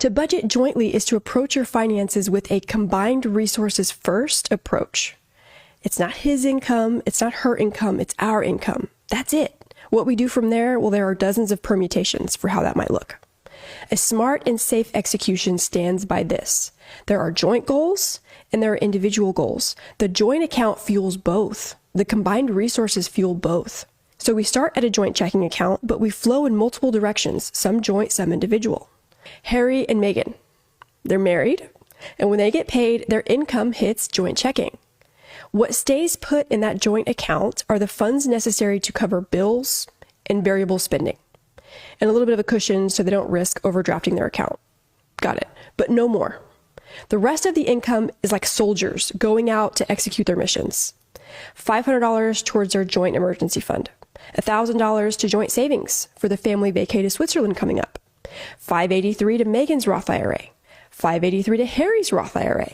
To budget jointly is to approach your finances with a combined resources first approach. It's not his income, it's not her income, it's our income. That's it. What we do from there, well, there are dozens of permutations for how that might look. A smart and safe execution stands by this. There are joint goals and there are individual goals. The joint account fuels both. The combined resources fuel both. So we start at a joint checking account, but we flow in multiple directions, some joint, some individual. Harry and Meghan, they're married, and when they get paid, their income hits joint checking. What stays put in that joint account are the funds necessary to cover bills and variable spending, and a little bit of a cushion so they don't risk overdrafting their account. Got it. But no more. The rest of the income is like soldiers going out to execute their missions. $500 towards their joint emergency fund. $1,000 to joint savings for the family vacay to Switzerland coming up. $583 to Meghan's Roth IRA. $583 to Harry's Roth IRA.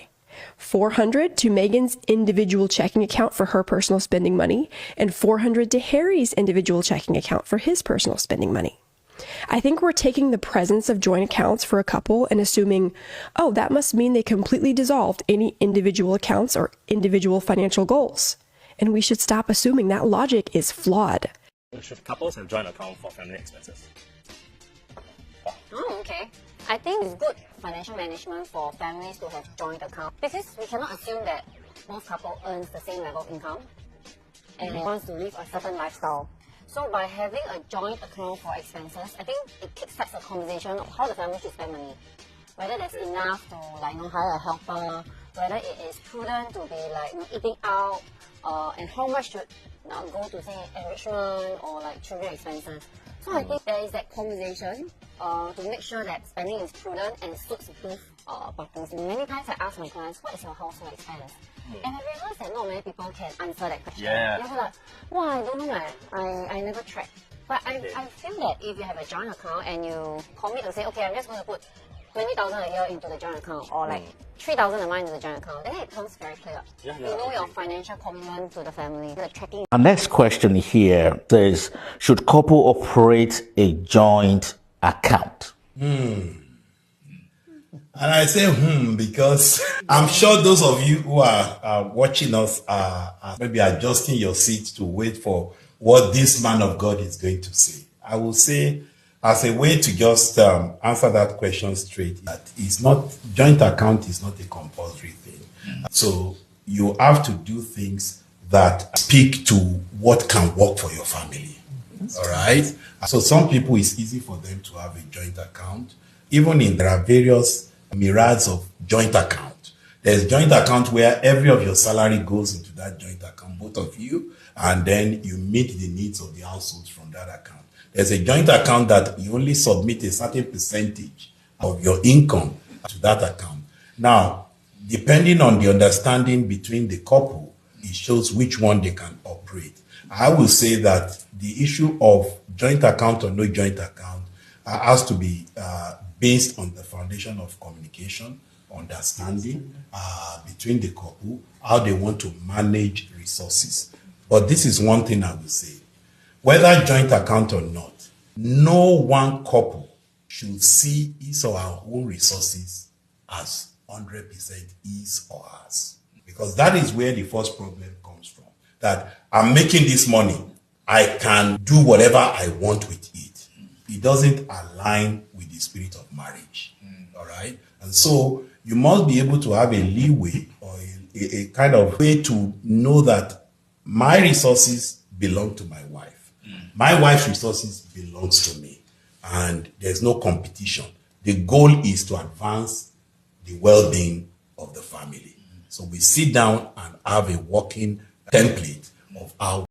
$400 to Meghan's individual checking account for her personal spending money, and $400 to Harry's individual checking account for his personal spending money. I think we're taking the presence of joint accounts for a couple and assuming, oh, that must mean they completely dissolved any individual accounts or individual financial goals. And we should stop assuming that logic is flawed. Should couples have joint account for family expenses? Oh, okay. I think it's good financial management for families to have joint account because we cannot assume that both couple earns the same level of income and wants to live a certain lifestyle. So by having a joint account for expenses, I think it kickstarts a conversation of how the family should spend money. Whether there's enough to hire a helper, whether it is prudent to be eating out, and how much should go to say enrichment or children expenses. So I think there is that conversation to make sure that spending is prudent and suits both parties. Many times I ask my clients, what is your household expense? And I realize that not many people can answer that question. Yeah. They're like, well, I don't know, I never track. But I feel that if you have a joint account and you commit to say, okay, I'm just going to put 20,000 a year into the joint account or 3,000 a month into the joint account, then it becomes very clear. You know your financial commitment to the family, the tracking. Our next question here says, should couple operate a joint account? And I say because I'm sure those of you who are watching us are maybe adjusting your seats to wait for what this man of God is going to say. I will say, as a way to just answer that question straight, that is not, joint account is not a compulsory thing. So you have to do things that speak to what can work for your family. All right? So some people, it's easy for them to have a joint account. Even there are various myriads of joint account. There's joint account where every of your salary goes into that joint account, both of you, and then you meet the needs of the household from that account. There's a joint account that you only submit a certain percentage of your income to that account. Now, depending on the understanding between the couple, it shows which one they can operate. I will say that the issue of joint account or no joint account has to be based on the foundation of communication, understanding between the couple, how they want to manage resources. But this is one thing I will say. Whether joint account or not, no one couple should see his or her own resources as 100% his or hers. Because that is where the first problem comes from. That I'm making this money, I can do whatever I want with it. It doesn't align with the spirit of marriage. All right? And so you must be able to have a leeway or a kind of way to know that my resources belong to my wife. My wife's resources belongs to me. And there's no competition. The goal is to advance the well-being of the family. So we sit down and have a working template of how